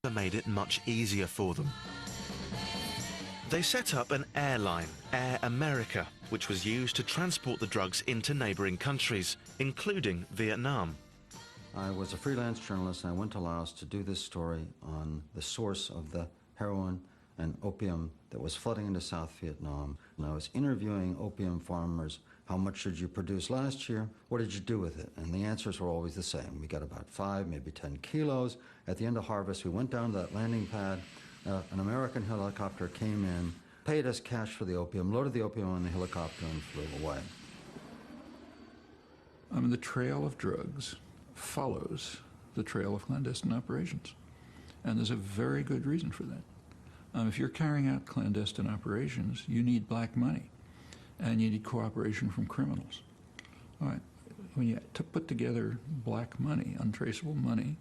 made it much easier for them. They set up an airline, Air America, which was used to transport the drugs into neighboring countries, including Vietnam. I was a freelance journalist, and I went to Laos to do this story on the source of the heroin and opium that was flooding into South Vietnam. And I was interviewing opium farmers. How much did you produce last year? What did you do with it? And the answers were always the same. We got about 5, maybe 10 kilos. At the end of harvest, we went down to that landing pad. An American helicopter came in, paid us cash for the opium, loaded the opium on the helicopter, and flew away. The trail of drugs follows the trail of clandestine operations. And there's a very good reason for that. If you're carrying out clandestine operations, you need black money, and you need cooperation from criminals. All right. When you put together black money, untraceable money,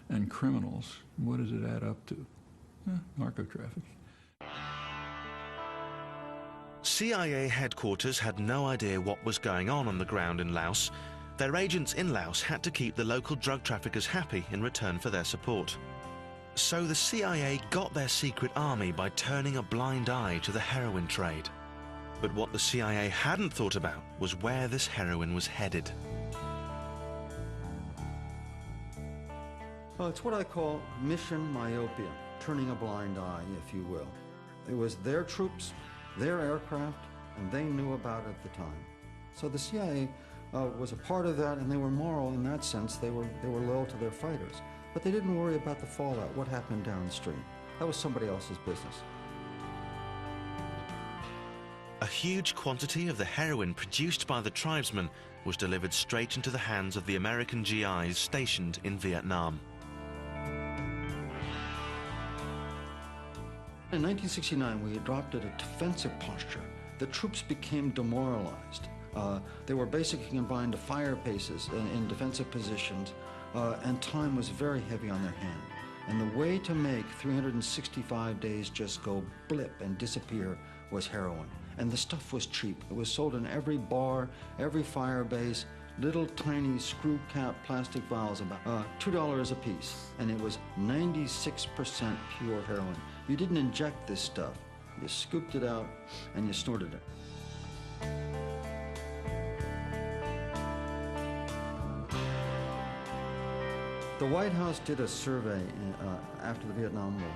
and criminals, what does it add up to? Narco-trafficking. CIA headquarters had no idea what was going on the ground in Laos. Their agents in Laos had to keep the local drug traffickers happy in return for their support. So the CIA got their secret army by turning a blind eye to the heroin trade. But what the CIA hadn't thought about was where this heroin was headed. Well, it's what I call mission myopia, turning a blind eye, if you will. It was their troops, their aircraft, and they knew about it at the time. So the CIA was a part of that, and they were moral in that sense. They were loyal to their fighters. But they didn't worry about the fallout, what happened downstream. That was somebody else's business. A huge quantity of the heroin produced by the tribesmen was delivered straight into the hands of the American GIs stationed in Vietnam. In 1969, we adopted a defensive posture. The troops became demoralized. They were basically confined to fire bases in defensive positions, and time was very heavy on their hand. And the way to make 365 days just go blip and disappear was heroin. And the stuff was cheap. It was sold in every bar, every fire base, little tiny screw cap plastic vials, about $2 a piece. And it was 96% pure heroin. You didn't inject this stuff. You scooped it out and you snorted it. The White House did a survey after the Vietnam War,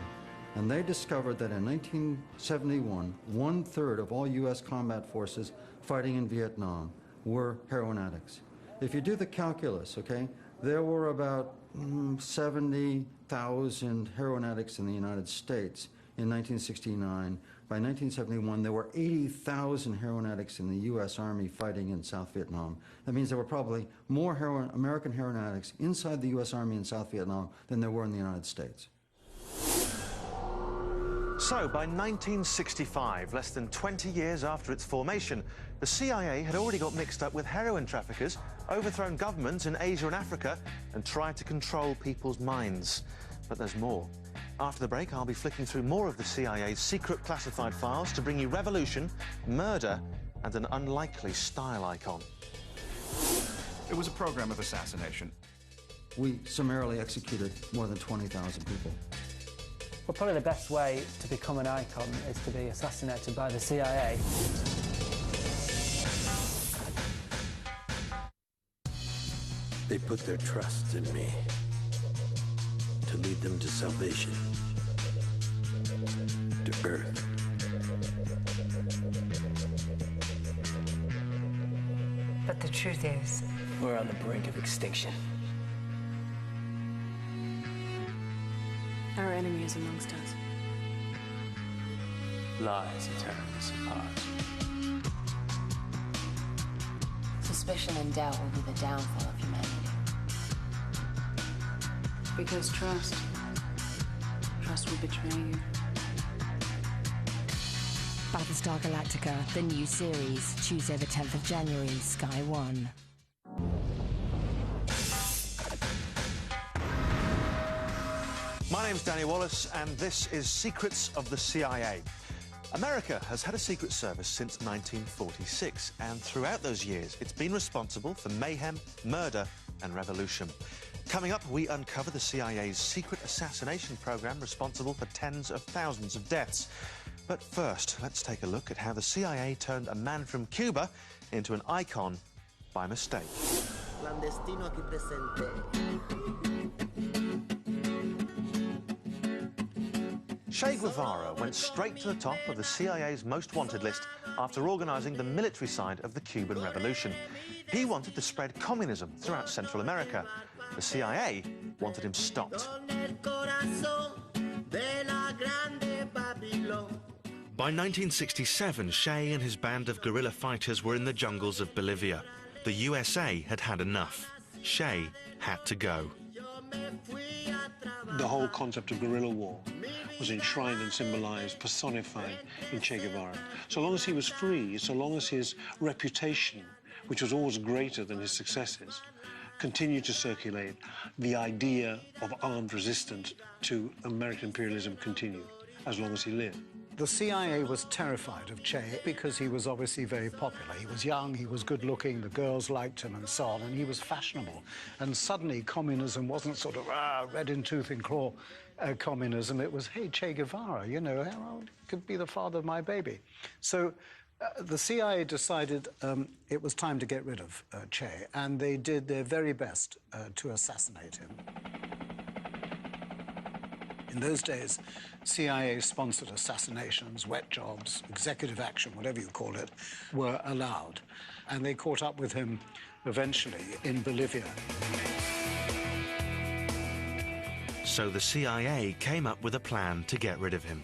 and they discovered that in 1971, 1/3 of all U.S. combat forces fighting in Vietnam were heroin addicts. If you do the calculus, okay, there were about 70,000 heroin addicts in the United States in 1969. By 1971, there were 80,000 heroin addicts in the U.S. Army fighting in South Vietnam. That means there were probably more American heroin addicts inside the U.S. Army in South Vietnam than there were in the United States. So, by 1965, less than 20 years after its formation, the CIA had already got mixed up with heroin traffickers, overthrown governments in Asia and Africa, and tried to control people's minds. But there's more. After the break, I'll be flicking through more of the CIA's secret classified files to bring you revolution, murder, and an unlikely style icon. It was a program of assassination. We summarily executed more than 20,000 people. Well, probably the best way to become an icon is to be assassinated by the CIA. They put their trust in me to lead them to salvation, to Earth. But the truth is, We're on the brink of extinction. our enemy is amongst us. Lies are tearing us apart. Suspicion and doubt will be the downfall of humanity. Because trust will betray you. Battlestar Galactica, the new series, Tuesday the 10th of January, Sky One. My name's Danny Wallace, and this is Secrets of the CIA. America has had a secret service since 1946, and throughout those years, it's been responsible for mayhem, murder, and revolution. Coming up, we uncover the CIA's secret assassination program responsible for tens of thousands of deaths. But first, let's take a look at how the CIA turned a man from Cuba into an icon by mistake. Clandestino aquí presente. Che Guevara went straight to the top of the CIA's most wanted list after organising the military side of the Cuban Revolution. He wanted to spread communism throughout Central America. The CIA wanted him stopped. By 1967, Che and his band of guerrilla fighters were in the jungles of Bolivia. The USA had had enough. Che had to go. The whole concept of guerrilla war was enshrined and symbolized, personified in Che Guevara. So long as he was free, so long as his reputation, which was always greater than his successes, continued to circulate, the idea of armed resistance to American imperialism continued, as long as he lived. The CIA was terrified of Che because he was obviously very popular. He was young, he was good-looking, the girls liked him and so on, and he was fashionable. And suddenly communism wasn't sort of red in tooth and claw communism. It was, hey, Che Guevara, you know, could be the father of my baby. So the CIA decided it was time to get rid of Che, and they did their very best to assassinate him. In those days, CIA-sponsored assassinations, wet jobs, executive action, whatever you call it, were allowed. And they caught up with him eventually in Bolivia. So the CIA came up with a plan to get rid of him.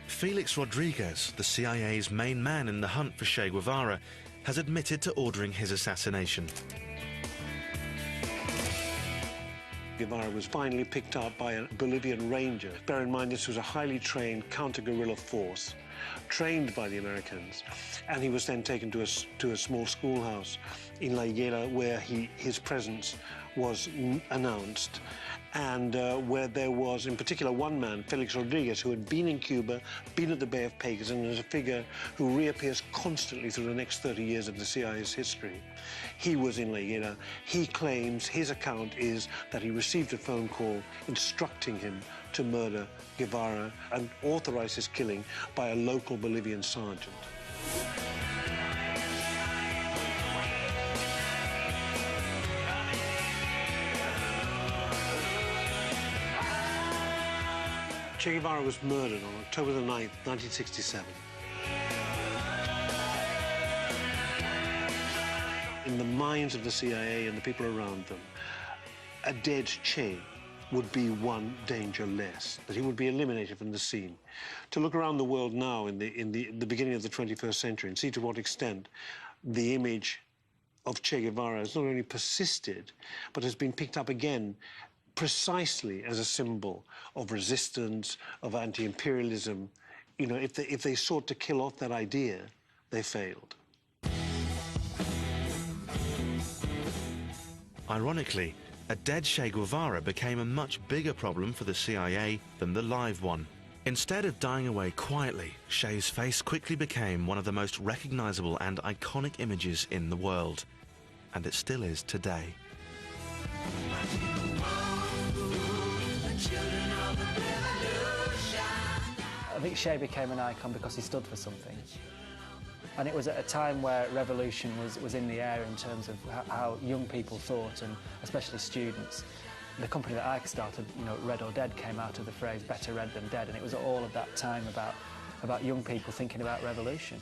Felix Rodriguez, the CIA's main man in the hunt for Che Guevara, has admitted to ordering his assassination. Guevara was finally picked up by a Bolivian ranger. Bear in mind, this was a highly trained counter-guerrilla force, trained by the Americans, and he was then taken to a small schoolhouse in La Higuera where his presence was announced, and where there was, in particular, one man, Felix Rodriguez, who had been in Cuba, been at the Bay of Pagans, and is a figure who reappears constantly through the next 30 years of the CIA's history. He was in La Higuera. He claims, his account is that he received a phone call instructing him to murder Guevara and authorize his killing by a local Bolivian sergeant. Che Guevara was murdered on October the 9th, 1967. In the minds of the CIA and the people around them, a dead Che would be one danger less, that he would be eliminated from the scene. To look around the world now in the beginning of the 21st century and see to what extent the image of Che Guevara has not only persisted, but has been picked up again precisely as a symbol of resistance, of anti-imperialism. You know, if they sought to kill off that idea, they failed. Ironically, a dead Che Guevara became a much bigger problem for the CIA than the live one. Instead of dying away quietly, Che's face quickly became one of the most recognizable and iconic images in the world. And it still is today. I think Che became an icon because he stood for something. And it was at a time where revolution was in the air in terms of how young people thought, and especially students. The company that I started, you know, Red or Dead, came out of the phrase better red than dead, and it was all of that time about young people thinking about revolution.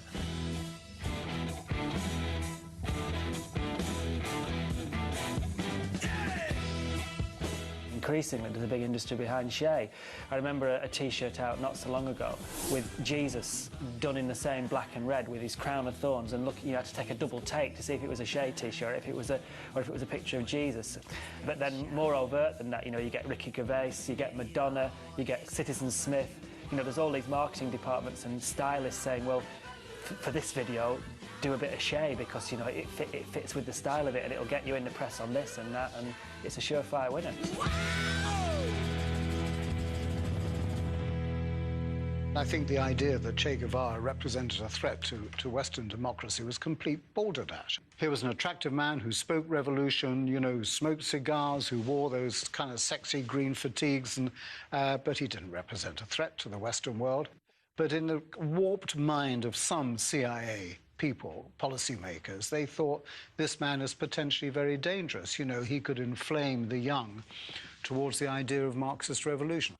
Increasingly, there's a big industry behind Che. I remember a T-shirt out not so long ago with Jesus done in the same black and red with his crown of thorns, and look, you had to take a double take to see if it was a Che T-shirt, or if it was a picture of Jesus. But then more overt than that, you know, you get Ricky Gervais, you get Madonna, you get Citizen Smith. You know, there's all these marketing departments and stylists saying, well, for this video, do a bit of Che because, you know, it fits with the style of it, and it'll get you in the press on this and that, and it's a surefire winner. I think the idea that Che Guevara represented a threat to Western democracy was complete balderdash. He was an attractive man who spoke revolution, you know, who smoked cigars, who wore those kind of sexy green fatigues, but he didn't represent a threat to the Western world. But in the warped mind of some CIA people, policymakers, they thought this man is potentially very dangerous. You know, he could inflame the young towards the idea of Marxist revolution.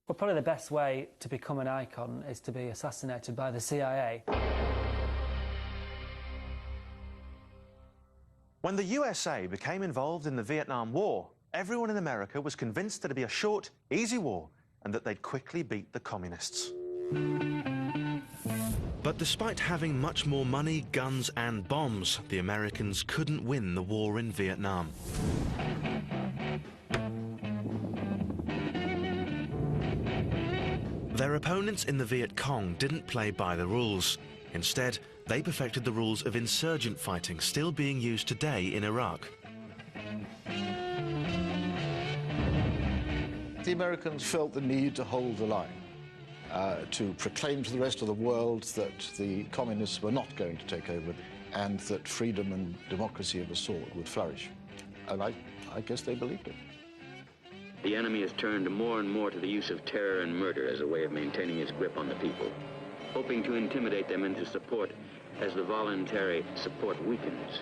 Well, probably the best way to become an icon is to be assassinated by the CIA. When the USA became involved in the Vietnam War, everyone in America was convinced that it'd be a short, easy war and that they'd quickly beat the communists. But despite having much more money, guns and bombs, the Americans couldn't win the war in Vietnam. Their opponents in the Viet Cong didn't play by the rules. Instead, they perfected the rules of insurgent fighting, still being used today in Iraq. The Americans felt the need to hold the line, to proclaim to the rest of the world that the communists were not going to take over and that freedom and democracy of a sort would flourish. And I guess they believed it. The enemy has turned more and more to the use of terror and murder as a way of maintaining its grip on the people, hoping to intimidate them into support as the voluntary support weakens.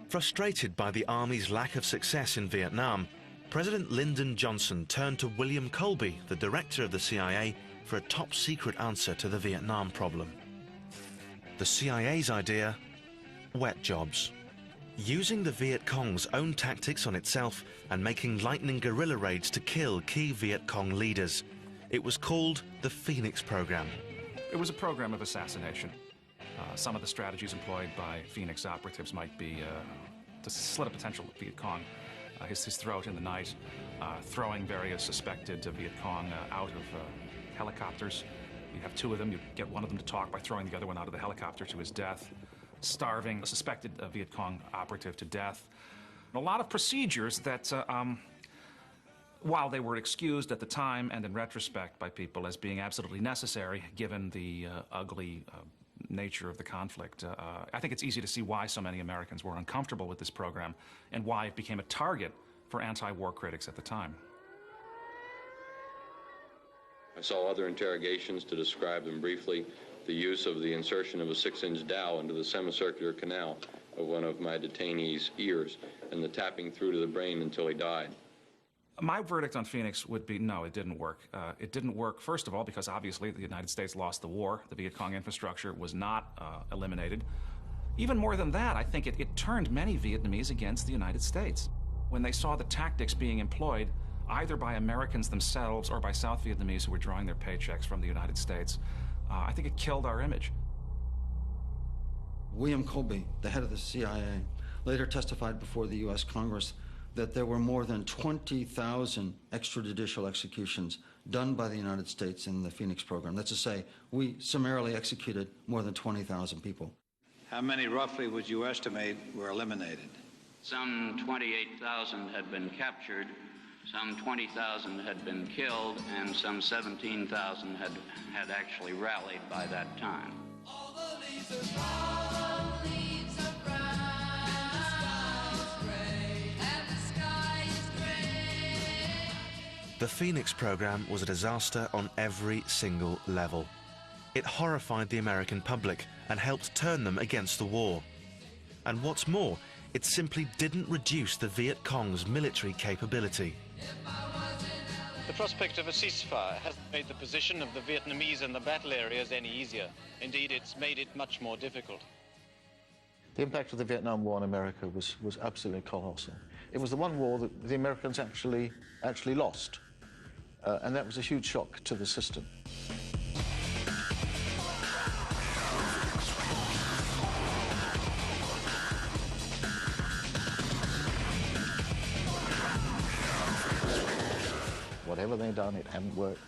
Frustrated by the Army's lack of success in Vietnam, President Lyndon Johnson turned to William Colby, the director of the CIA, for a top-secret answer to the Vietnam problem. The CIA's idea: wet jobs. Using the Viet Cong's own tactics on itself and making lightning guerrilla raids to kill key Viet Cong leaders. It was called the Phoenix Program. It was a program of assassination. Some of the strategies employed by Phoenix operatives might be to slit a potential Viet Cong, his throat in the night, throwing various suspected Viet Cong out of helicopters. You have two of them, you get one of them to talk by throwing the other one out of the helicopter to his death, starving a suspected Viet Cong operative to death. And a lot of procedures that, while they were excused at the time and in retrospect by people as being absolutely necessary, given the ugly nature of the conflict, I think it's easy to see why so many Americans were uncomfortable with this program and why it became a target for anti-war critics at the time. I saw other interrogations to describe them briefly. The use of the insertion of a 6-inch dowel into the semicircular canal of one of my detainees' ears and the tapping through to the brain until he died. My verdict on Phoenix would be no, it didn't work. It didn't work, first of all, because obviously the United States lost the war. The Viet Cong infrastructure was not eliminated. Even more than that, I think it turned many Vietnamese against the United States. When they saw the tactics being employed, either by Americans themselves or by South Vietnamese who were drawing their paychecks from the United States, I think it killed our image. William Colby, the head of the CIA, later testified before the U.S. Congress that there were more than 20,000 extrajudicial executions done by the United States in the Phoenix program. That's to say, we summarily executed more than 20,000 people. How many, roughly, would you estimate were eliminated? Some 28,000 had been captured, some 20,000 had been killed, and some 17,000 had actually rallied by that time. The Phoenix program was a disaster on every single level. It horrified the American public and helped turn them against the war. And what's more, it simply didn't reduce the Viet Cong's military capability. The prospect of a ceasefire hasn't made the position of the Vietnamese in the battle areas any easier. Indeed, it's made it much more difficult. The impact of the Vietnam War in America was absolutely colossal. It was the one war that the Americans actually lost. And that was a huge shock to the system. Whatever they'd done, it hadn't worked.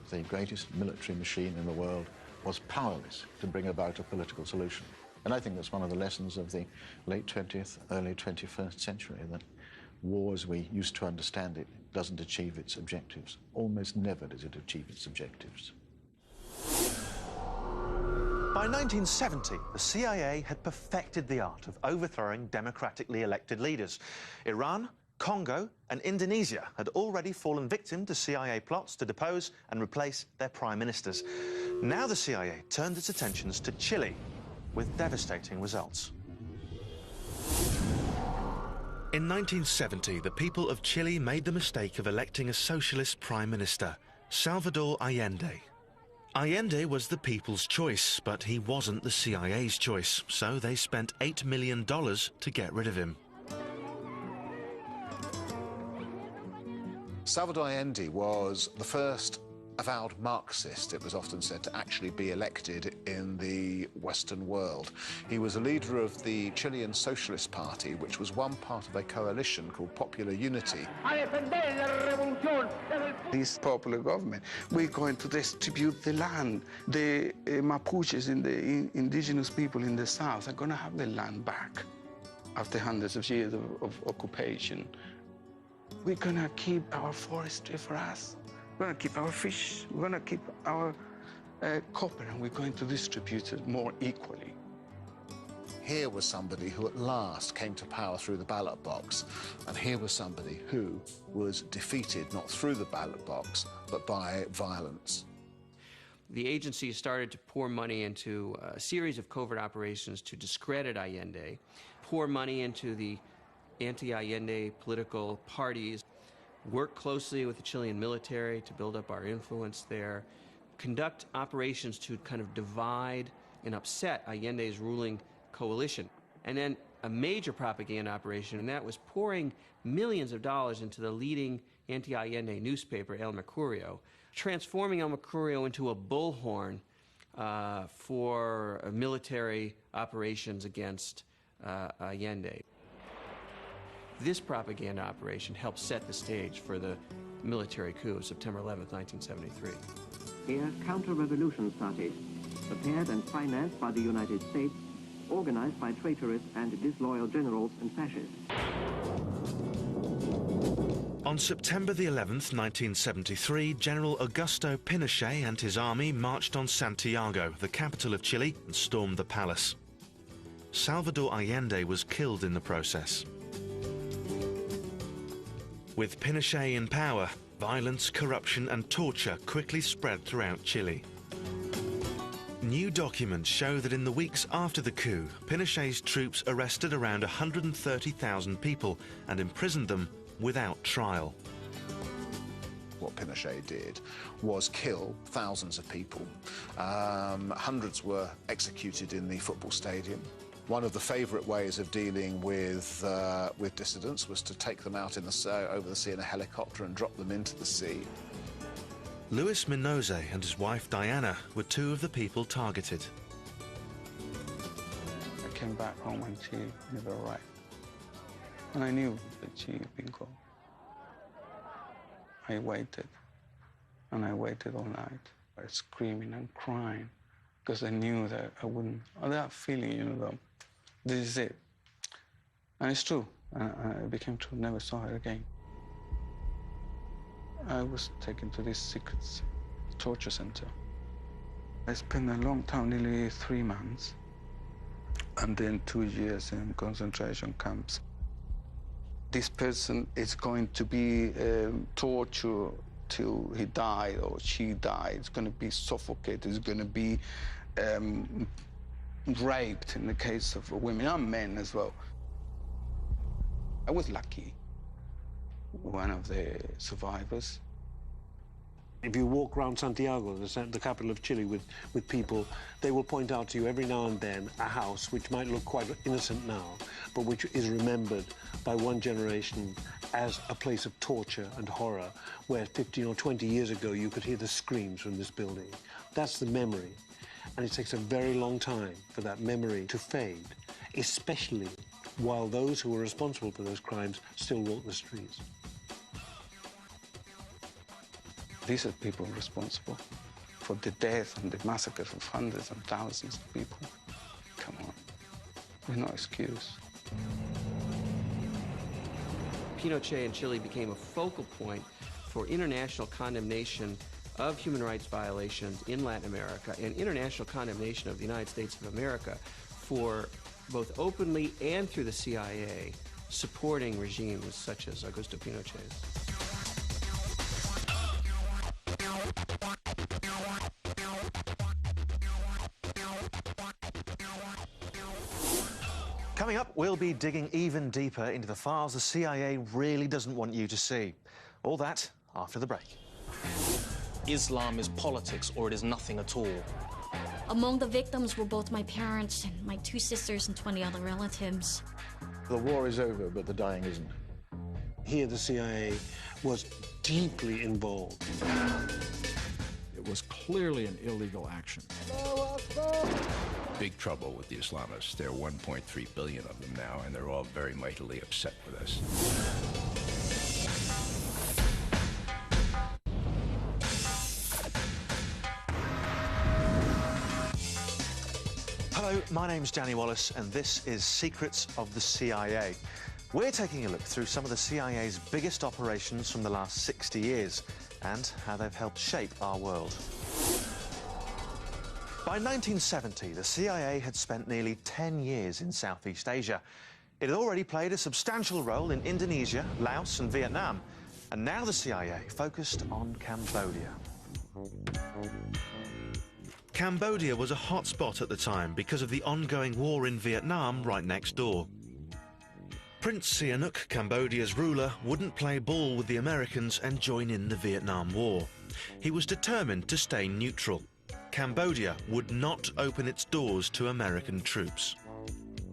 The greatest military machine in the world was powerless to bring about a political solution. And I think that's one of the lessons of the late 20th, early 21st century, that war as we used to understand it doesn't achieve its objectives. Almost never does it achieve its objectives. By 1970, the CIA had perfected the art of overthrowing democratically elected leaders. Iran, Congo and Indonesia had already fallen victim to CIA plots to depose and replace their prime ministers. Now the CIA turned its attentions to Chile, with devastating results. In 1970, the people of Chile made the mistake of electing a socialist prime minister, Salvador Allende. Allende was the people's choice, but he wasn't the CIA's choice, so they spent $8 million to get rid of him. Salvador Allende was the first avowed Marxist, it was often said, to actually be elected in the Western world. He was a leader of the Chilean Socialist Party, which was one part of a coalition called Popular Unity. This popular government, we're going to distribute the land. The Mapuches and the indigenous people in the south are going to have the land back after hundreds of years of occupation. We're going to keep our forestry for us. We're going to keep our fish. We're going to keep our copper, and we're going to distribute it more equally. Here was somebody who at last came to power through the ballot box, and here was somebody who was defeated not through the ballot box, but by violence. The agency started to pour money into a series of covert operations to discredit Allende, pour money into the anti-Allende political parties, work closely with the Chilean military to build up our influence there, conduct operations to kind of divide and upset Allende's ruling coalition. And then a major propaganda operation, and that was pouring millions of dollars into the leading anti-Allende newspaper, El Mercurio, transforming El Mercurio into a bullhorn for military operations against Allende. This propaganda operation helped set the stage for the military coup of September 11th, 1973. Here, counter-revolution started, prepared and financed by the United States, organized by traitorous and disloyal generals and fascists. On September the 11th, 1973, General Augusto Pinochet and his army marched on Santiago, the capital of Chile, and stormed the palace. Salvador Allende was killed in the process. With Pinochet in power, violence, corruption and torture quickly spread throughout Chile. New documents show that in the weeks after the coup, Pinochet's troops arrested around 130,000 people and imprisoned them without trial. What Pinochet did was kill thousands of people. Hundreds were executed in the football stadium. One of the favourite ways of dealing with dissidents was to take them out in over the sea in a helicopter and drop them into the sea. Luis Minoze and his wife Diana were two of the people targeted. I came back home and she never arrived. And I knew that she had been gone. I waited, and I waited all night, screaming and crying, because I knew that I wouldn't, that feeling, you know, this is it. And it's true, it became true, never saw her again. I was taken to this secret torture center. I spent a long time, nearly 3 months, and then 2 years in concentration camps. This person is going to be tortured till he died or she died. It's going to be suffocated. It's going to be raped in the case of women and men as well. I was lucky, one of the survivors. If you walk around Santiago, the capital of Chile, with people, they will point out to you every now and then a house which might look quite innocent now, but which is remembered by one generation as a place of torture and horror, where 15 or 20 years ago you could hear the screams from this building. That's the memory. And it takes a very long time for that memory to fade, especially while those who were responsible for those crimes still walk the streets. These are people responsible for the death and the massacres of hundreds and thousands of people. Come on, there's no excuse. Pinochet in Chile became a focal point for international condemnation of human rights violations in Latin America and international condemnation of the United States of America for both openly and through the CIA supporting regimes such as Augusto Pinochet's. Coming up, we'll be digging even deeper into the files the CIA really doesn't want you to see. All that after the break. Islam is politics, or it is nothing at all. Among the victims were both my parents and my 2 sisters and 20 other relatives. The war is over, but the dying isn't. Here, the CIA was deeply involved. It was clearly an illegal action. Big trouble with the Islamists. There are 1.3 billion of them now, and they're all very mightily upset with us. Hello, my name's Danny Wallace, and this is Secrets of the CIA. We're taking a look through some of the CIA's biggest operations from the last 60 years and how they've helped shape our world. By 1970, the CIA had spent nearly 10 years in Southeast Asia. It had already played a substantial role in Indonesia, Laos and Vietnam, and now the CIA focused on Cambodia. Cambodia was a hot spot at the time because of the ongoing war in Vietnam right next door. Prince Sihanouk, Cambodia's ruler, wouldn't play ball with the Americans and join in the Vietnam War. He was determined to stay neutral. Cambodia would not open its doors to American troops.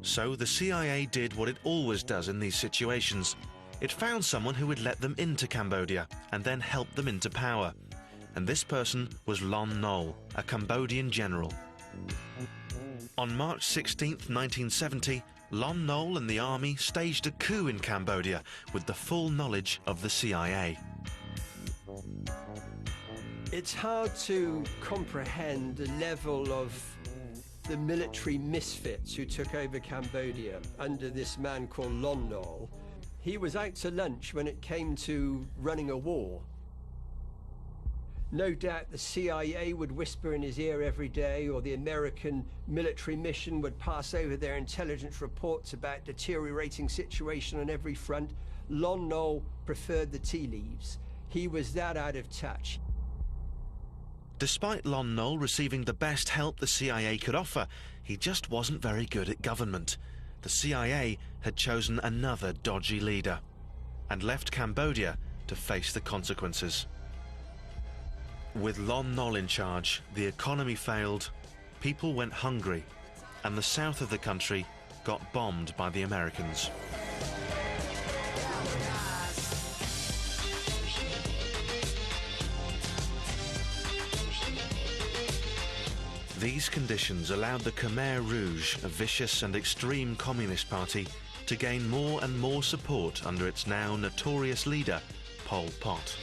So the CIA did what it always does in these situations. It found someone who would let them into Cambodia and then help them into power. And this person was Lon Nol, a Cambodian general. On March 16th, 1970, Lon Nol and the army staged a coup in Cambodia with the full knowledge of the CIA. It's hard to comprehend the level of the military misfits who took over Cambodia under this man called Lon Nol. He was out to lunch when it came to running a war. No doubt the CIA would whisper in his ear every day, or the American military mission would pass over their intelligence reports about deteriorating situation on every front. Lon Nol preferred the tea leaves. He was that out of touch. Despite Lon Nol receiving the best help the CIA could offer, he just wasn't very good at government. The CIA had chosen another dodgy leader and left Cambodia to face the consequences. With Lon Nol in charge, the economy failed, people went hungry, and the south of the country got bombed by the Americans. These conditions allowed the Khmer Rouge, a vicious and extreme communist party, to gain more and more support under its now notorious leader, Pol Pot.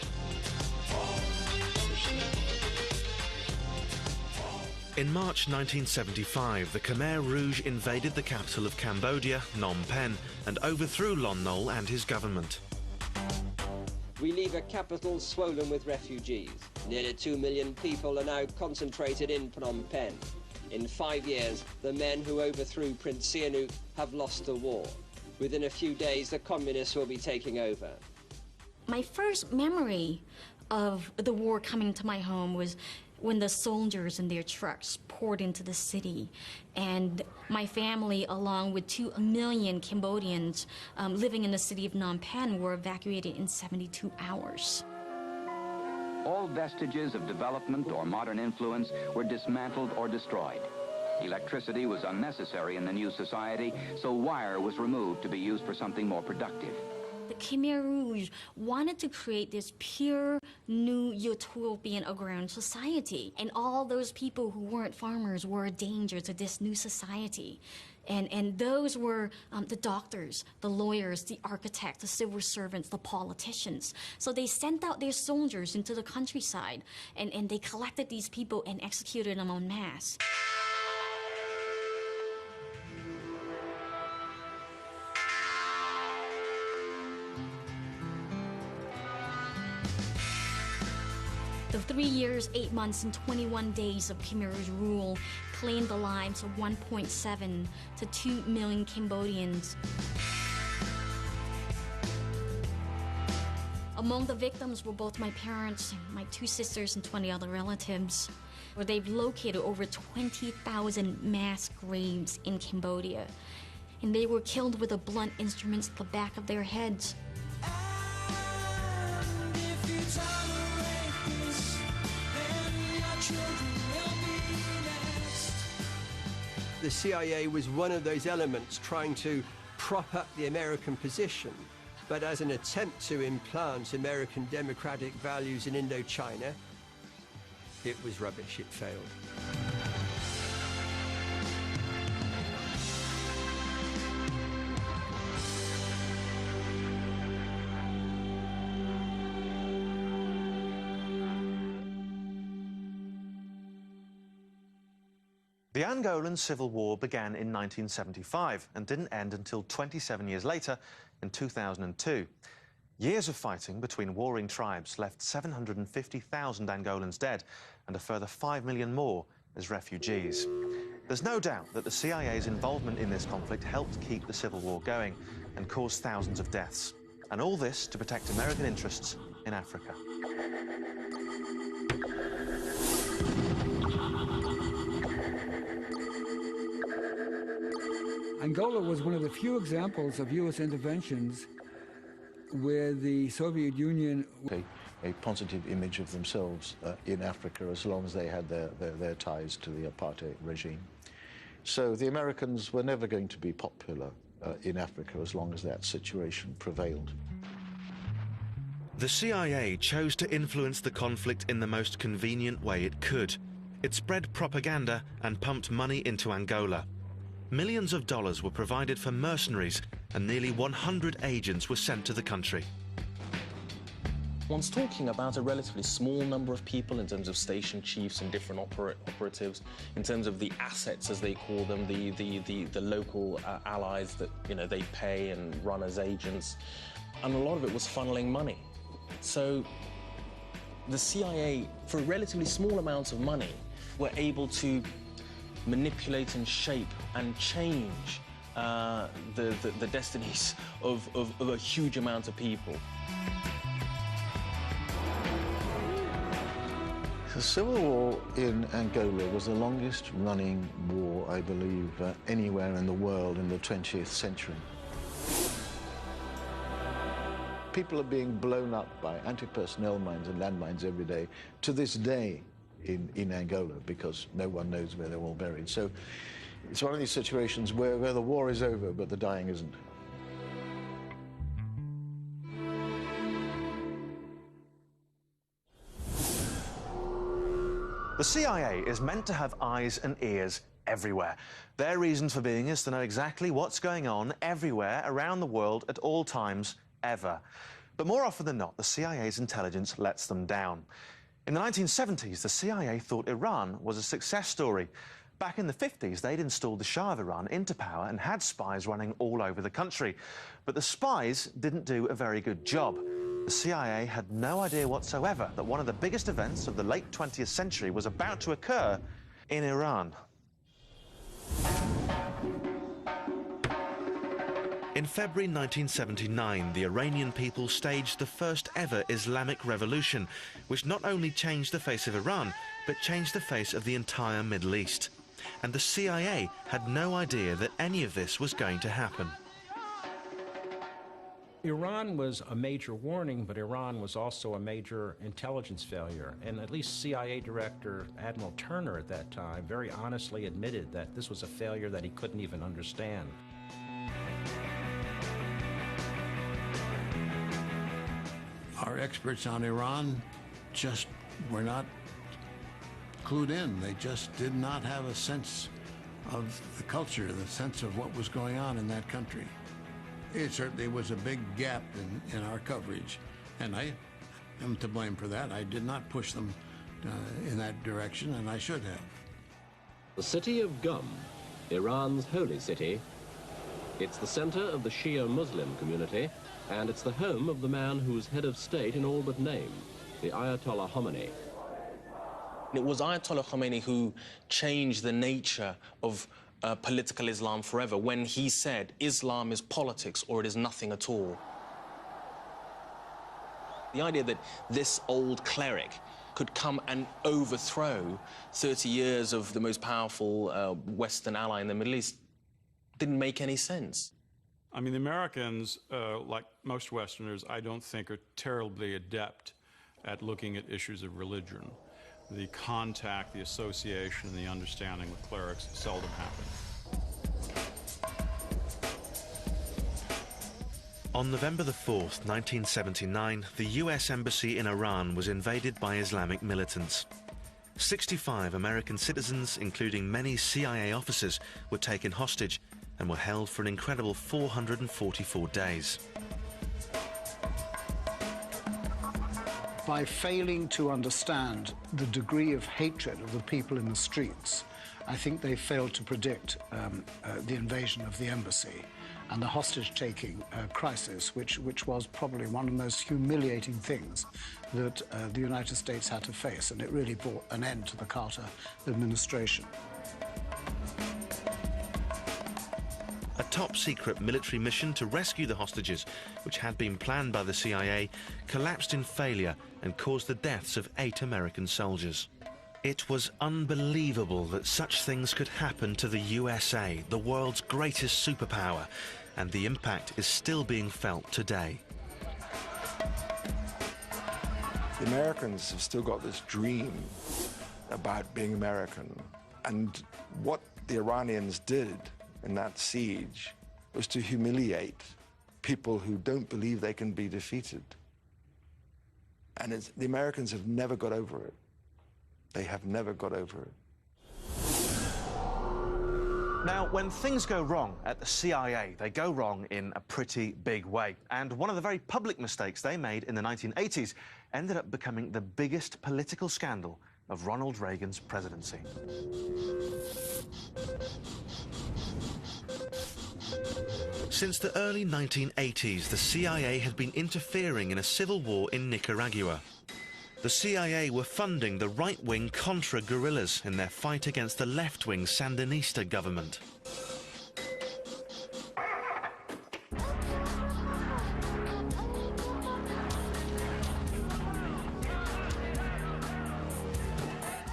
In March 1975, the Khmer Rouge invaded the capital of Cambodia, Phnom Penh, and overthrew Lon Nol and his government. We leave a capital swollen with refugees. Nearly 2 million people are now concentrated in Phnom Penh. In 5 years, the men who overthrew Prince Sihanouk have lost the war. Within a few days, the communists will be taking over. My first memory of the war coming to my home was when the soldiers in their trucks poured into the city, and my family, along with 2 million Cambodians living in the city of Phnom Penh, were evacuated in 72 hours. All vestiges of development or modern influence were dismantled or destroyed. Electricity was unnecessary in the new society, so wire was removed to be used for something more productive. The Khmer Rouge wanted to create this pure, new, utopian agrarian society. And all those people who weren't farmers were a danger to this new society. And those were the doctors, the lawyers, the architects, the civil servants, the politicians. So they sent out their soldiers into the countryside, and they collected these people and executed them en masse. The 3 years, 8 months, and 21 days of Khmer Rouge rule claimed the lives of 1.7 to 2 million Cambodians. Among the victims were both my parents, my 2 sisters, and 20 other relatives. Where they've located over 20,000 mass graves in Cambodia. And they were killed with the blunt instruments at the back of their heads. The CIA was one of those elements trying to prop up the American position, but as an attempt to implant American democratic values in Indochina, it was rubbish, it failed. The Angolan Civil War began in 1975 and didn't end until 27 years later in 2002. Years of fighting between warring tribes left 750,000 Angolans dead and a further 5 million more as refugees. There's no doubt that the CIA's involvement in this conflict helped keep the civil war going and caused thousands of deaths. And all this to protect American interests in Africa. Angola was one of the few examples of U.S. interventions where the Soviet Union... A positive image of themselves in Africa as long as they had their ties to the apartheid regime. So the Americans were never going to be popular in Africa as long as that situation prevailed. The CIA chose to influence the conflict in the most convenient way it could. It spread propaganda and pumped money into Angola. Millions of dollars were provided for mercenaries and nearly 100 agents were sent to the country. One's talking about a relatively small number of people in terms of station chiefs and different operatives, in terms of the assets, as they call them, the local allies that they pay and run as agents, and a lot of it was funneling money. So the CIA, for relatively small amounts of money, were able to manipulate and shape and change the destinies of a huge amount of people. The Civil War in Angola was the longest running war, I believe, anywhere in the world in the 20th century. People are being blown up by anti-personnel mines and landmines every day, to this day in Angola, because no one knows where they're all buried. So it's one of these situations where the war is over, but the dying isn't. The CIA is meant to have eyes and ears everywhere. Their reason for being is to know exactly what's going on everywhere around the world at all times, ever. But more often than not, the CIA's intelligence lets them down. In the 1970s, the CIA thought Iran was a success story. Back in the 50s, they'd installed the Shah of Iran into power and had spies running all over the country. But the spies didn't do a very good job. The CIA had no idea whatsoever that one of the biggest events of the late 20th century was about to occur in Iran. In February 1979, the Iranian people staged the first ever Islamic revolution, which not only changed the face of Iran, but changed the face of the entire Middle East. And the CIA had no idea that any of this was going to happen. Iran was a major warning, but Iran was also a major intelligence failure. And at least CIA Director Admiral Turner at that time very honestly admitted that this was a failure that he couldn't even understand. Our experts on Iran just were not clued in. They just did not have a sense of the culture, the sense of what was going on in that country. It certainly was a big gap in our coverage, and I am to blame for that. I did not push them in that direction, and I should have. The city of Qum, Iran's holy city. It's the center of the Shia Muslim community, and it's the home of the man who's head of state in all but name, the Ayatollah Khomeini. It was Ayatollah Khomeini who changed the nature of political Islam forever when he said, Islam is politics or it is nothing at all. The idea that this old cleric could come and overthrow 30 years of the most powerful Western ally in the Middle East didn't make any sense. I mean, the Americans, like most Westerners, I don't think are terribly adept at looking at issues of religion. The contact, the association, the understanding with clerics seldom happen. On November the 4th, 1979, the US Embassy in Iran was invaded by Islamic militants. 65 American citizens, including many CIA officers, were taken hostage and were held for an incredible 444 days. By failing to understand the degree of hatred of the people in the streets, I think they failed to predict the invasion of the embassy and the hostage-taking crisis, which was probably one of the most humiliating things that the United States had to face, and it really brought an end to the Carter administration. A top-secret military mission to rescue the hostages, which had been planned by the CIA, collapsed in failure and caused the deaths of 8 American soldiers. It was unbelievable that such things could happen to the USA, the world's greatest superpower, and the impact is still being felt today. The Americans have still got this dream about being American, and what the Iranians did in that siege was to humiliate people who don't believe they can be defeated. And the Americans have never got over it. They have never got over it. Now, when things go wrong at the CIA, they go wrong in a pretty big way. And one of the very public mistakes they made in the 1980s ended up becoming the biggest political scandal of Ronald Reagan's presidency. Since the early 1980s, the CIA had been interfering in a civil war in Nicaragua. The CIA were funding the right-wing Contra guerrillas in their fight against the left-wing Sandinista government.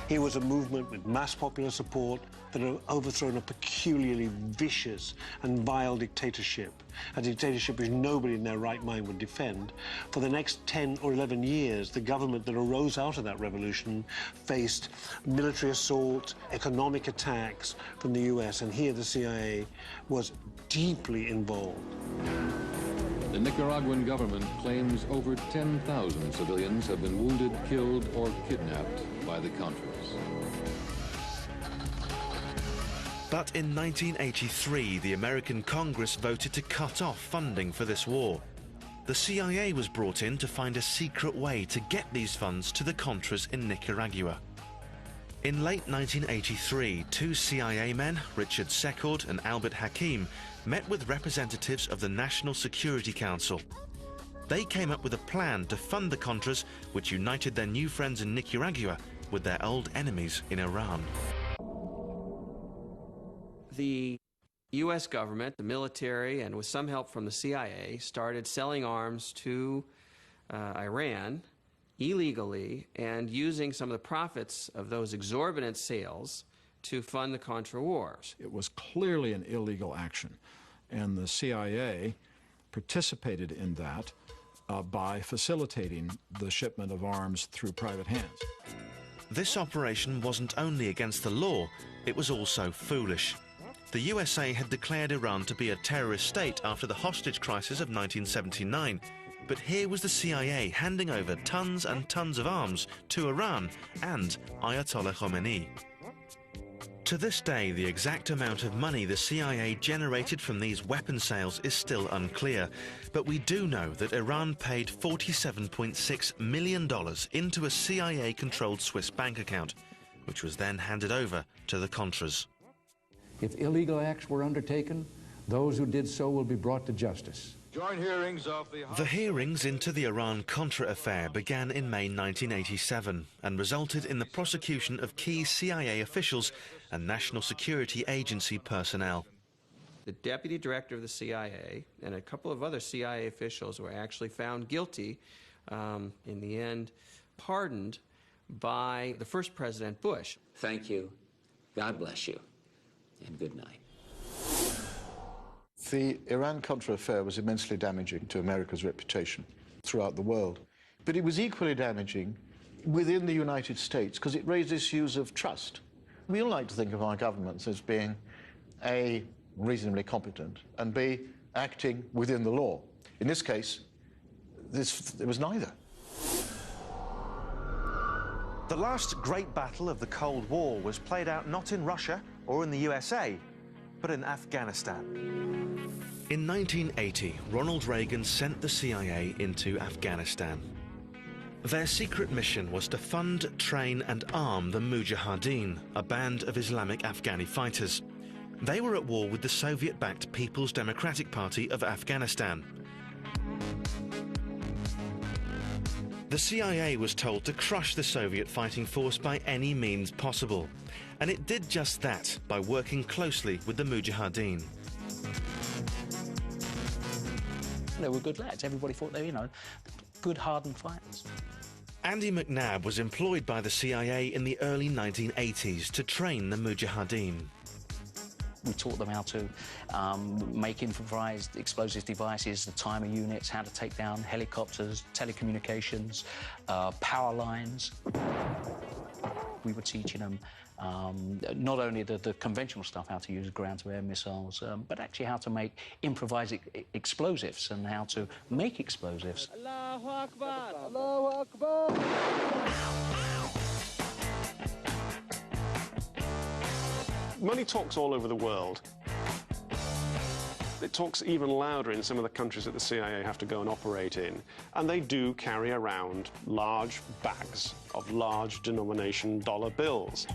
Here was a movement with mass popular support that had overthrown a peculiarly vicious and vile dictatorship, a dictatorship which nobody in their right mind would defend. For the next 10 or 11 years, the government that arose out of that revolution faced military assault, economic attacks from the US, and here the CIA was deeply involved. The Nicaraguan government claims over 10,000 civilians have been wounded, killed, or kidnapped by the Contras. But in 1983, the American Congress voted to cut off funding for this war. The CIA was brought in to find a secret way to get these funds to the Contras in Nicaragua. In late 1983, 2 CIA men, Richard Secord and Albert Hakim, met with representatives of the National Security Council. They came up with a plan to fund the Contras, which united their new friends in Nicaragua with their old enemies in Iran. The U.S. government, the military, and with some help from the CIA, started selling arms to Iran illegally and using some of the profits of those exorbitant sales to fund the Contra wars. It was clearly an illegal action, and the CIA participated in that by facilitating the shipment of arms through private hands. This operation wasn't only against the law, it was also foolish. The USA had declared Iran to be a terrorist state after the hostage crisis of 1979, but here was the CIA handing over tons and tons of arms to Iran and Ayatollah Khomeini. To this day, the exact amount of money the CIA generated from these weapon sales is still unclear, but we do know that Iran paid $47.6 million into a CIA-controlled Swiss bank account, which was then handed over to the Contras. If illegal acts were undertaken, those who did so will be brought to justice. Joint hearings of The hearings into the Iran-Contra affair began in May 1987 and resulted in the prosecution of key CIA officials and National Security Agency personnel. The deputy director of the CIA and a couple of other CIA officials were actually found guilty, in the end pardoned by the first President Bush. Thank you. God bless you. And good night. The Iran-Contra affair was immensely damaging to America's reputation throughout the world. But it was equally damaging within the United States because it raised issues of trust. We all like to think of our governments as being A, reasonably competent, and B, acting within the law. In this case, there was neither. The last great battle of the Cold War was played out not in Russia or in the USA, but in Afghanistan. In 1980, Ronald Reagan sent the CIA into Afghanistan. Their secret mission was to fund, train and arm the Mujahideen, a band of Islamic Afghani fighters. They were at war with the Soviet-backed People's Democratic Party of Afghanistan. The CIA was told to crush the Soviet fighting force by any means possible, and it did just that by working closely with the Mujahideen. They were good lads. Everybody thought they were, you know, good, hardened fighters. Andy McNabb was employed by the CIA in the early 1980s to train the Mujahideen. We taught them how to make improvised explosive devices, the timer units, how to take down helicopters, telecommunications, power lines. We were teaching them not only the conventional stuff, how to use ground-to-air missiles, but actually how to make improvised explosives and how to make explosives. Allahu Akbar! Allahu Akbar! Money talks all over the world. It talks even louder in some of the countries that the CIA have to go and operate in. And they do carry around large bags of large denomination dollar bills.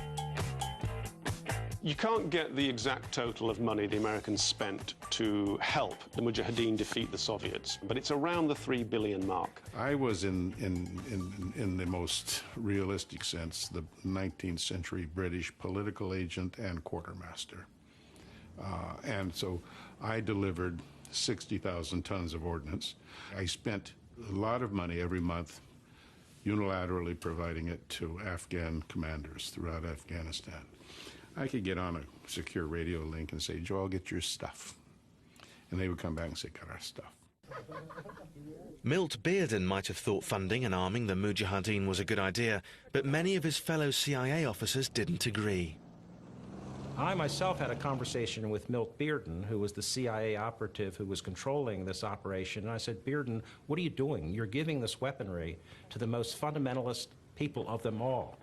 You can't get the exact total of money the Americans spent to help the Mujahideen defeat the Soviets, but it's around the $3 billion mark. I was in the most realistic sense, the 19th century British political agent and quartermaster. And so I delivered 60,000 tons of ordnance. I spent a lot of money every month unilaterally providing it to Afghan commanders throughout Afghanistan. I could get on a secure radio link and say, Joel, get your stuff. And they would come back and say, got our stuff. Milt Bearden might have thought funding and arming the Mujahideen was a good idea, but many of his fellow CIA officers didn't agree. I myself had a conversation with Milt Bearden, who was the CIA operative who was controlling this operation, and I said, Bearden, what are you doing? You're giving this weaponry to the most fundamentalist people of them all.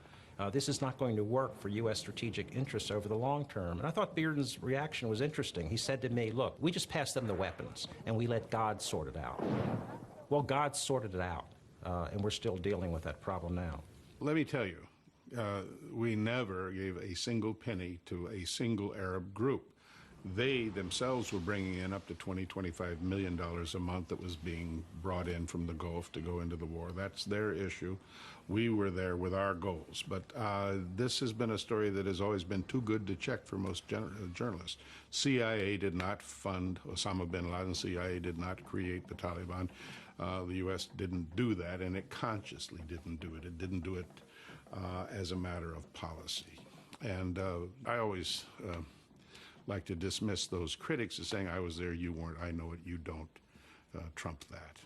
This is not going to work for U.S. strategic interests over the long term. And I thought Bearden's reaction was interesting. He said to me, look, we just passed them the weapons, and we let God sort it out. Well, God sorted it out, and we're still dealing with that problem now. Let me tell you, we never gave a single penny to a single Arab group. They themselves were bringing in up to $20–25 million a month that was being brought in from the Gulf to go into the war. That's their issue. We were there with our goals. But this has been a story that has always been too good to check for most journalists. CIA did not fund Osama bin Laden. CIA did not create the Taliban. The U.S. didn't do that, and it consciously didn't do it. It didn't do it as a matter of policy. And I always like to dismiss those critics as saying, I was there, you weren't, I know it, you don't, trump that.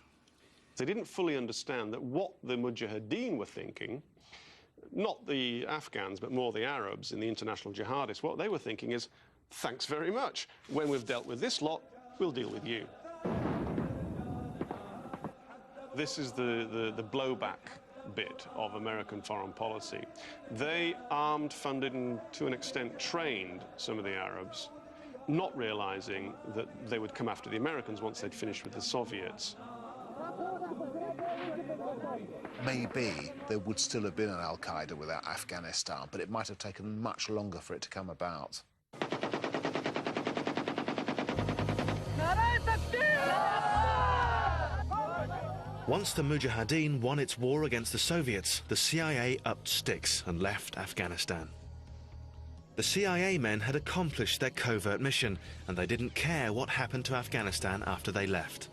They didn't fully understand that what the Mujahideen were thinking, not the Afghans, but more the Arabs and the international jihadists, what they were thinking is, thanks very much. When we've dealt with this lot, we'll deal with you. This is the blowback bit of American foreign policy. They armed, funded, and to an extent trained some of the Arabs, not realizing that they would come after the Americans once they'd finished with the Soviets. Maybe there would still have been an Al-Qaeda without Afghanistan, but it might have taken much longer for it to come about. Once the Mujahideen won its war against the Soviets, the CIA upped sticks and left Afghanistan. The CIA men had accomplished their covert mission, and they didn't care what happened to Afghanistan after they left.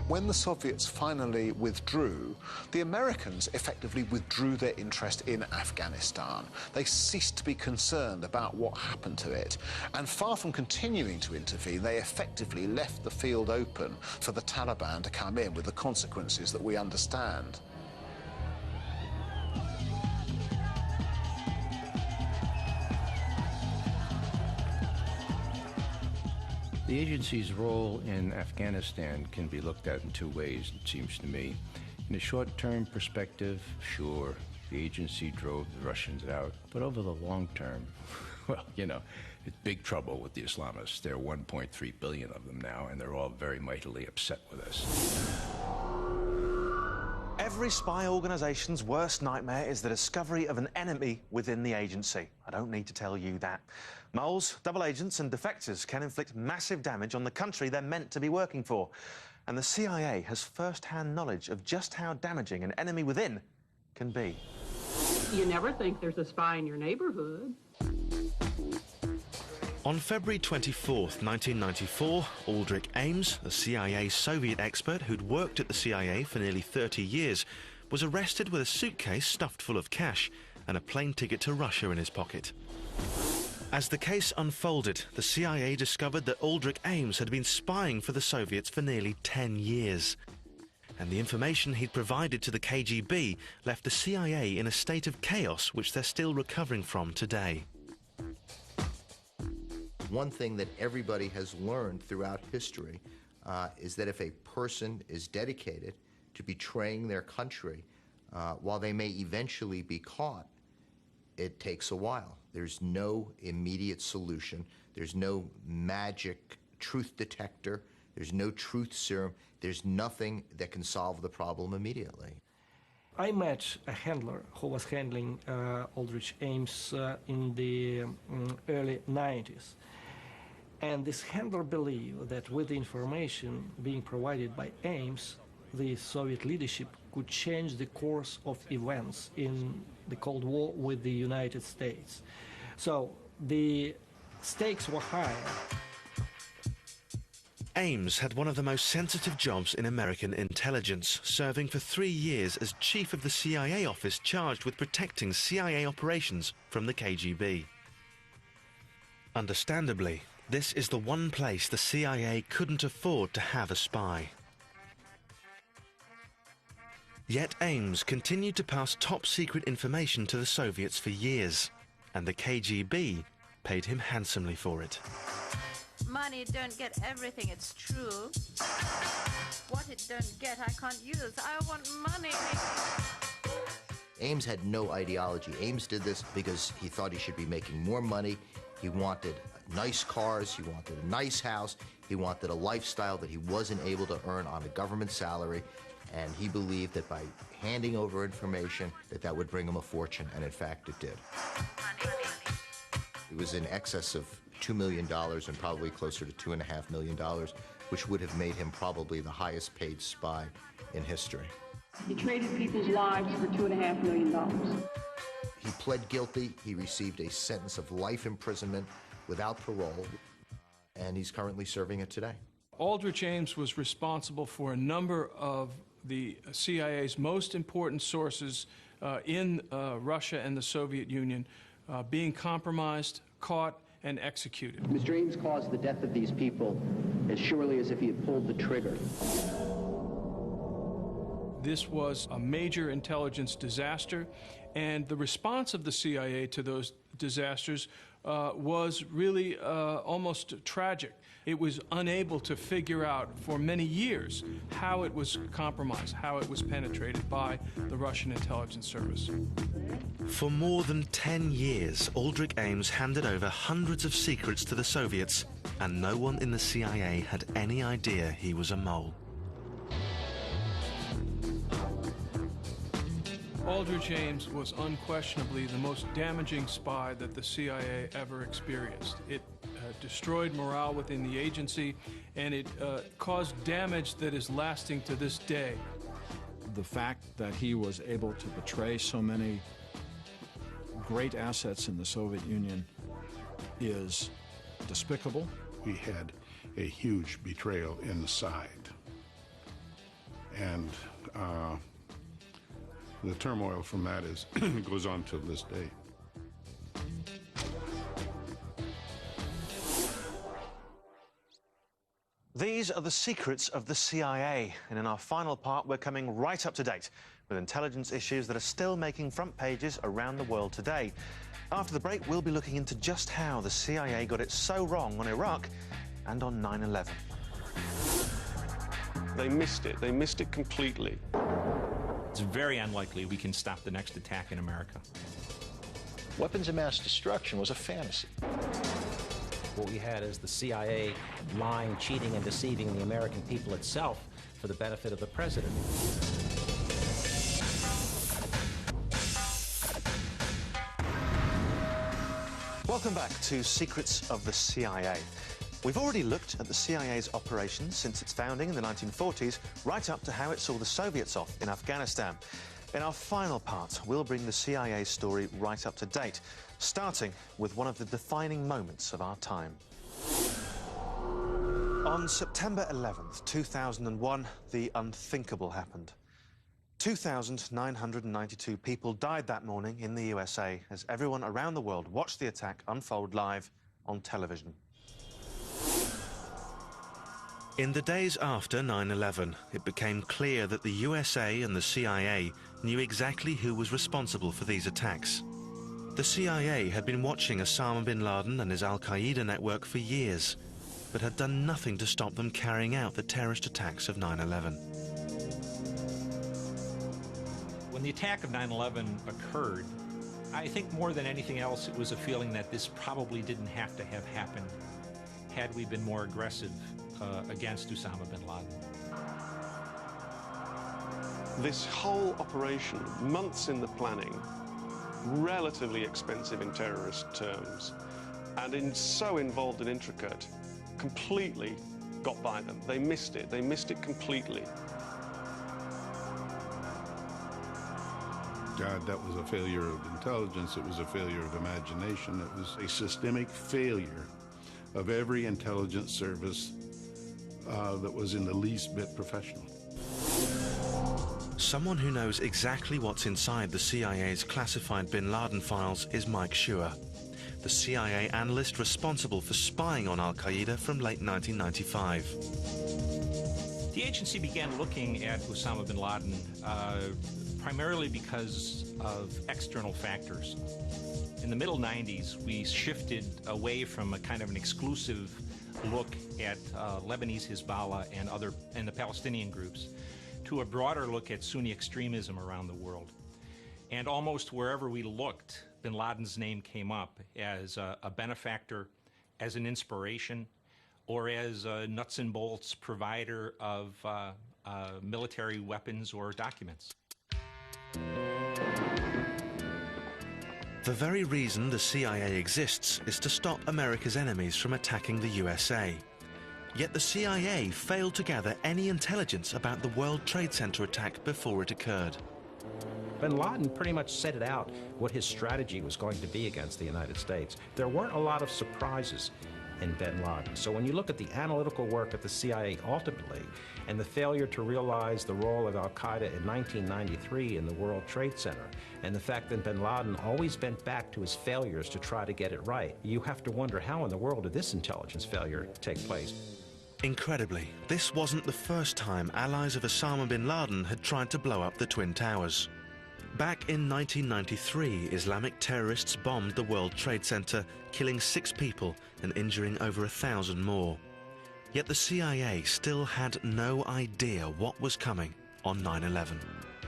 When the Soviets finally withdrew, the Americans effectively withdrew their interest in Afghanistan. They ceased to be concerned about what happened to it. And far from continuing to intervene, they effectively left the field open for the Taliban to come in with the consequences that we understand. The agency's role in Afghanistan can be looked at in two ways, it seems to me. In a short-term perspective, sure, the agency drove the Russians out. But over the long term, well, you know, it's big trouble with the Islamists. There are 1.3 billion of them now, and they're all very mightily upset with us. Every spy organisation's worst nightmare is the discovery of an enemy within the agency. I don't need to tell you that. Moles, double agents and defectors can inflict massive damage on the country they're meant to be working for. And the CIA has first-hand knowledge of just how damaging an enemy within can be. You never think there's a spy in your neighborhood. On February 24th, 1994, Aldrich Ames, a CIA Soviet expert who'd worked at the CIA for nearly 30 years, was arrested with a suitcase stuffed full of cash and a plane ticket to Russia in his pocket. As the case unfolded, the CIA discovered that Aldrich Ames had been spying for the Soviets for nearly 10 years. And the information he'd provided to the KGB left the CIA in a state of chaos which they're still recovering from today. One thing that everybody has learned throughout history is that if a person is dedicated to betraying their country, while they may eventually be caught, it takes a while. There's no immediate solution. There's no magic truth detector. There's no truth serum. There's nothing that can solve the problem immediately. I met a handler who was handling Aldrich Ames in the early 90s. And this handler believed that with the information being provided by Ames, the Soviet leadership could change the course of events in the Cold War with the United States. So the stakes were higher. Ames had one of the most sensitive jobs in American intelligence, serving for 3 years as chief of the CIA office charged with protecting CIA operations from the KGB. Understandably, this is the one place the CIA couldn't afford to have a spy. Yet Ames continued to pass top-secret information to the Soviets for years, and the KGB paid him handsomely for it. Money don't get everything, it's true. What it don't get, I can't use. I want money. Ames had no ideology. Ames did this because he thought he should be making more money. He wanted nice cars, he wanted a nice house, he wanted a lifestyle that he wasn't able to earn on a government salary, and he believed that by handing over information that would bring him a fortune, and in fact it did. It was in excess of $2 million and probably closer to $2.5 million, which would have made him probably the highest paid spy in history. He traded people's lives for $2.5 million. He pled guilty. He received a sentence of life imprisonment without parole, and he's currently serving it today. Aldrich Ames was responsible for a number of the CIA's most important sources in Russia and the Soviet Union being compromised, caught, and executed. Mr. Ames caused the death of these people as surely as if he had pulled the trigger. This was a major intelligence disaster, and the response of the CIA to those disasters was really almost tragic. It was unable to figure out for many years how it was compromised, how it was penetrated by the Russian intelligence service. For more than 10 years, Aldrich Ames handed over hundreds of secrets to the Soviets, and no one in the CIA had any idea he was a mole. Aldrich Ames was unquestionably the most damaging spy that the CIA ever experienced. It destroyed morale within the agency, and it caused damage that is lasting to this day. The fact that he was able to betray so many great assets in the Soviet Union is despicable. We had a huge betrayal inside. And the turmoil from that is goes on to this day. These are the secrets of the CIA, and in our final part, we're coming right up to date with intelligence issues that are still making front pages around the world today. After the break, we'll be looking into just how the CIA got it so wrong on Iraq and on 9/11. They missed it. They missed it completely. It's very unlikely we can stop the next attack in America. Weapons of mass destruction was a fantasy. What we had is the CIA lying, cheating, and deceiving the American people itself for the benefit of the president. Welcome back to Secrets of the CIA. We've already looked at the CIA's operations since its founding in the 1940s, right up to how it saw the Soviets off in Afghanistan. In our final part, we'll bring the CIA's story right up to date, starting with one of the defining moments of our time. On September 11th, 2001, the unthinkable happened. 2,992 people died that morning in the USA as everyone around the world watched the attack unfold live on television. In the days after 9/11, it became clear that the USA and the CIA knew exactly who was responsible for these attacks. The CIA had been watching Osama bin Laden and his al-Qaeda network for years, but had done nothing to stop them carrying out the terrorist attacks of 9/11. When the attack of 9/11 occurred, I think more than anything else, it was a feeling that this probably didn't have to have happened had we been more aggressive against Osama bin Laden. This whole operation, months in the planning, relatively expensive in terrorist terms, and so involved and intricate, completely got by them. They missed it. They missed it completely. God, that was a failure of intelligence. It was a failure of imagination. It was a systemic failure of every intelligence service that was in the least bit professional. Someone who knows exactly what's inside the CIA's classified bin Laden files is Mike Schur, the CIA analyst responsible for spying on al-Qaeda from late 1995. The agency began looking at Osama bin Laden primarily because of external factors. In the middle 90s, we shifted away from a kind of an exclusive look at Lebanese Hezbollah and the Palestinian groups to a broader look at Sunni extremism around the world. And almost wherever we looked, bin Laden's name came up as a benefactor, as an inspiration, or as a nuts and bolts provider of military weapons or documents. The very reason the CIA exists is to stop America's enemies from attacking the USA. Yet the CIA failed to gather any intelligence about the World Trade Center attack before it occurred. Bin Laden pretty much set it out what his strategy was going to be against the United States. There weren't a lot of surprises in bin Laden. So when you look at the analytical work at the CIA ultimately, and the failure to realize the role of al-Qaeda in 1993 in the World Trade Center, and the fact that bin Laden always bent back to his failures to try to get it right, you have to wonder how in the world did this intelligence failure take place? Incredibly, this wasn't the first time allies of Osama bin Laden had tried to blow up the Twin Towers. Back in 1993, Islamic terrorists bombed the World Trade Center, killing 6 people and injuring over 1,000 more. Yet the CIA still had no idea what was coming on 9/11.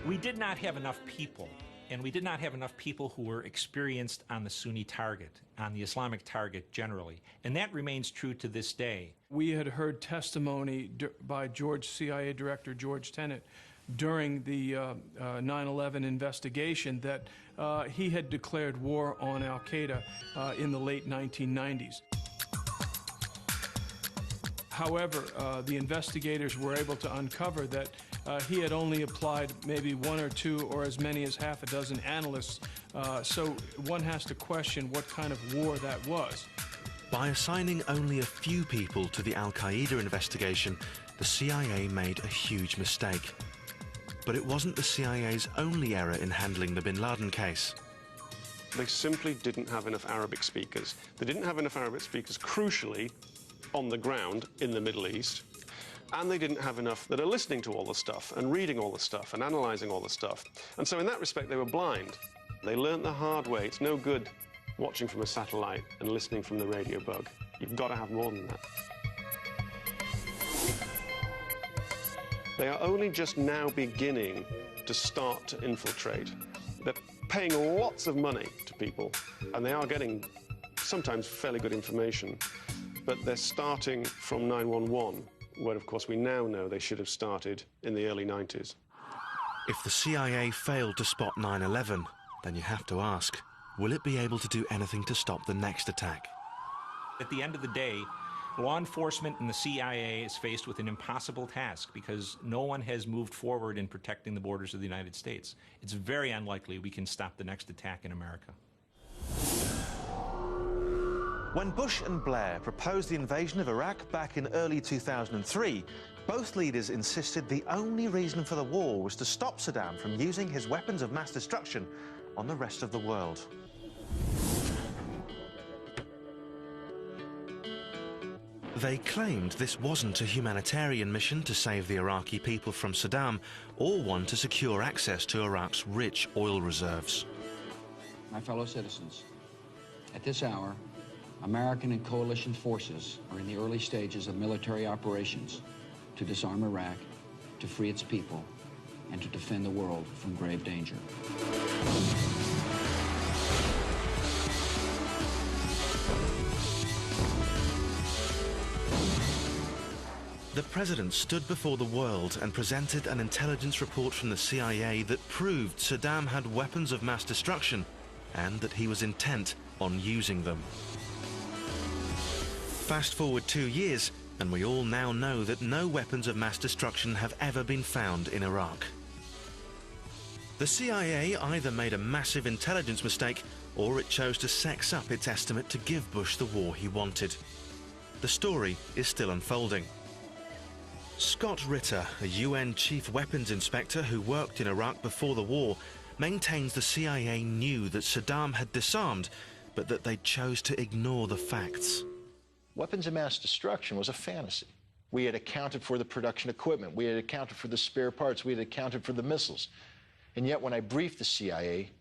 We did not have enough people, and we did not have enough people who were experienced on the Sunni target, on the Islamic target generally, and that remains true to this day. We had heard testimony by CIA Director George Tenet during the 9/11 investigation that he had declared war on al-Qaeda in the late 1990s. However, the investigators were able to uncover that he had only applied maybe one or two or as many as half a dozen analysts. So one has to question what kind of war that was. By assigning only a few people to the Al-Qaeda investigation, the CIA made a huge mistake. But it wasn't the CIA's only error in handling the bin Laden case. They simply didn't have enough Arabic speakers. They didn't have enough Arabic speakers, crucially, on the ground in the Middle East. And they didn't have enough that are listening to all the stuff and reading all the stuff and analysing all the stuff. And so in that respect, they were blind. They learnt the hard way. It's no good watching from a satellite and listening from the radio bug. You've got to have more than that. They are only just now beginning to start to infiltrate. They're paying lots of money to people, and they are getting sometimes fairly good information, but they're starting from 911, where, of course, we now know they should have started in the early 90s. If the CIA failed to spot 9/11, then you have to ask, will it be able to do anything to stop the next attack? At the end of the day, law enforcement and the CIA is faced with an impossible task because no one has moved forward in protecting the borders of the United States. It's very unlikely we can stop the next attack in America. When Bush and Blair proposed the invasion of Iraq back in early 2003, both leaders insisted the only reason for the war was to stop Saddam from using his weapons of mass destruction on the rest of the world. They claimed this wasn't a humanitarian mission to save the Iraqi people from Saddam or one to secure access to Iraq's rich oil reserves. My fellow citizens, at this hour, American and coalition forces are in the early stages of military operations to disarm Iraq, to free its people, and to defend the world from grave danger. The president stood before the world and presented an intelligence report from the CIA that proved Saddam had weapons of mass destruction and that he was intent on using them. Fast forward 2 years, and we all now know that no weapons of mass destruction have ever been found in Iraq. The CIA either made a massive intelligence mistake or it chose to sex up its estimate to give Bush the war he wanted. The story is still unfolding. Scott Ritter, a UN chief weapons inspector who worked in Iraq before the war, maintains the CIA knew that Saddam had disarmed, but that they chose to ignore the facts. Weapons of mass destruction was a fantasy. We had accounted for the production equipment. We had accounted for the spare parts. We had accounted for the missiles. And yet when I briefed the CIA,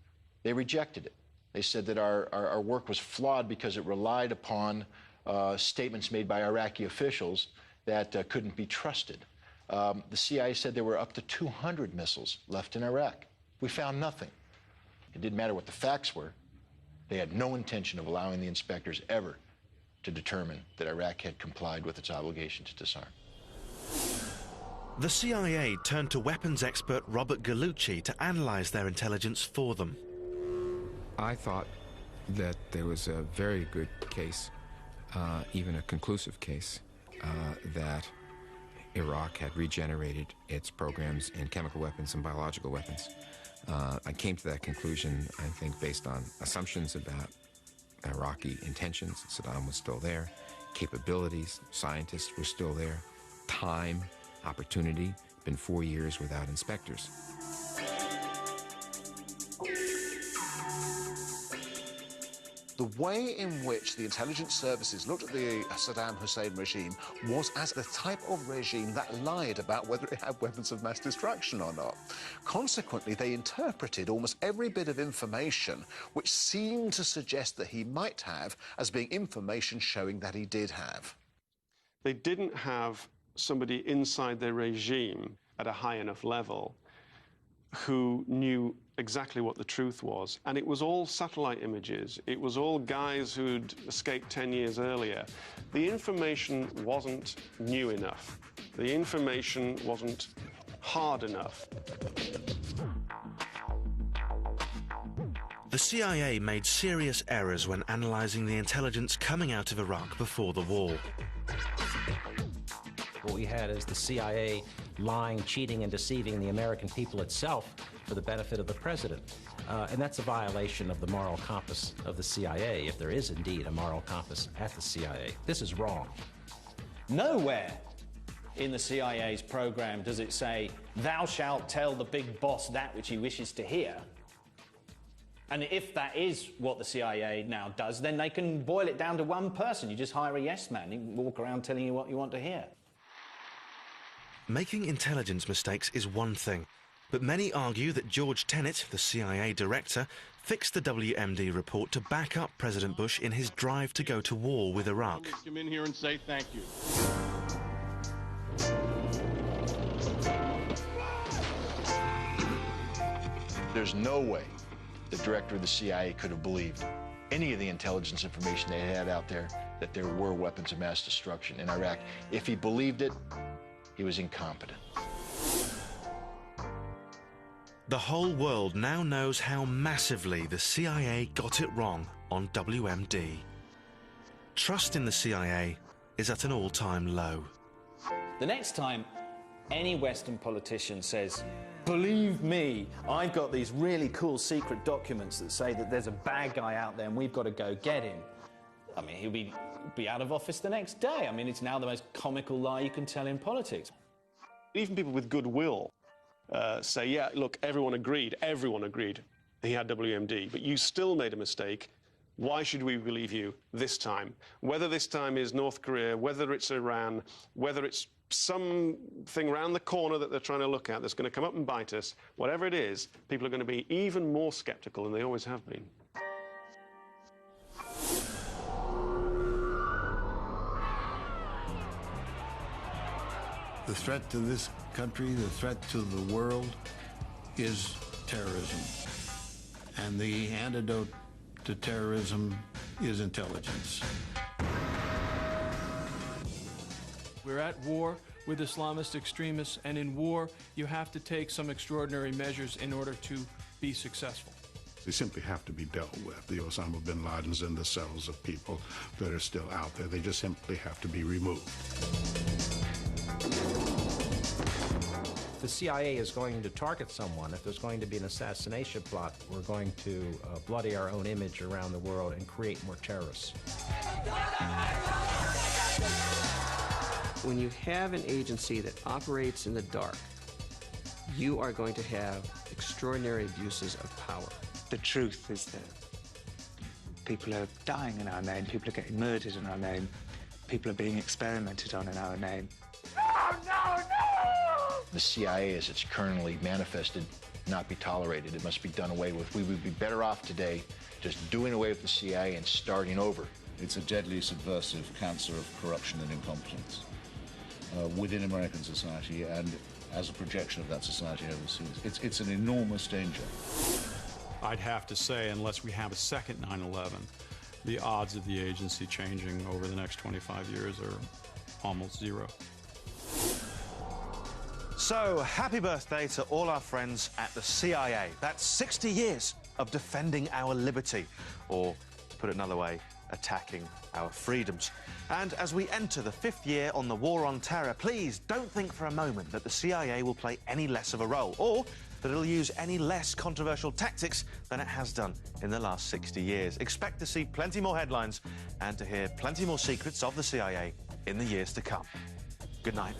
they rejected it. They said that our work was flawed because it relied upon statements made by Iraqi officials that couldn't be trusted. The CIA said there were up to 200 missiles left in Iraq. We found nothing. It didn't matter what the facts were. They had no intention of allowing the inspectors ever to determine that Iraq had complied with its obligation to disarm. The CIA turned to weapons expert Robert Gallucci to analyze their intelligence for them. I thought that there was a very good case, even a conclusive case, that Iraq had regenerated its programs in chemical weapons and biological weapons. I came to that conclusion, I think, based on assumptions about Iraqi intentions. Saddam was still there. Capabilities, scientists were still there. Time, opportunity, been 4 years without inspectors. The way in which the intelligence services looked at the Saddam Hussein regime was as the type of regime that lied about whether it had weapons of mass destruction or not. Consequently, they interpreted almost every bit of information which seemed to suggest that he might have as being information showing that he did have. They didn't have somebody inside their regime at a high enough level who knew exactly what the truth was. And it was all satellite images. It was all guys who'd escaped 10 years earlier. The information wasn't new enough. The information wasn't hard enough. The CIA made serious errors when analyzing the intelligence coming out of Iraq before the war. What we had is the CIA lying, cheating, and deceiving the American people itself for the benefit of the president. And that's a violation of the moral compass of the CIA, if there is indeed a moral compass at the CIA. This is wrong. Nowhere in the CIA's program does it say, "Thou shalt tell the big boss that which he wishes to hear." And if that is what the CIA now does, then they can boil it down to one person. You just hire a yes man. He can walk around telling you what you want to hear. Making intelligence mistakes is one thing, but many argue that George Tenet, the CIA director, fixed the WMD report to back up President Bush in his drive to go to war with Iraq. Come in here and say thank you. There's no way the director of the CIA could have believed any of the intelligence information they had out there that there were weapons of mass destruction in Iraq. If he believed it, he was incompetent. The whole world now knows how massively the CIA got it wrong on WMD. Trust in the CIA is at an all-time low. The next time any Western politician says, "Believe me, I've got these really cool secret documents that say that there's a bad guy out there and we've got to go get him," I mean, he'll be out of office the next day. I mean, it's now the most comical lie you can tell in politics. Even people with goodwill say, yeah, look, everyone agreed he had WMD, but you still made a mistake. Why should we believe you this time? Whether this time is North Korea, whether it's Iran, whether it's something around the corner that they're trying to look at that's going to come up and bite us, whatever it is, people are going to be even more skeptical than they always have been. The threat to this country, the threat to the world is terrorism. And the antidote to terrorism is intelligence. We're at war with Islamist extremists, and in war, you have to take some extraordinary measures in order to be successful. They simply have to be dealt with. The Osama bin Ladens and the cells of people that are still out there, they just simply have to be removed. If the CIA is going to target someone, if there's going to be an assassination plot, we're going to bloody our own image around the world and create more terrorists. When you have an agency that operates in the dark, you are going to have extraordinary abuses of power. The truth is that people are dying in our name, people are getting murdered in our name, people are being experimented on in our name. No, no, no! The CIA, as it's currently manifested, not be tolerated. It must be done away with. We would be better off today just doing away with the CIA and starting over. It's a deadly subversive cancer of corruption and incompetence within American society and as a projection of that society overseas. It's an enormous danger. I'd have to say, unless we have a second 9/11, the odds of the agency changing over the next 25 years are almost zero. So, happy birthday to all our friends at the CIA. That's 60 years of defending our liberty, or, to put it another way, attacking our freedoms. And as we enter the 5th year on the war on terror, please don't think for a moment that the CIA will play any less of a role, or that it'll use any less controversial tactics than it has done in the last 60 years. Expect to see plenty more headlines and to hear plenty more secrets of the CIA in the years to come. Good night.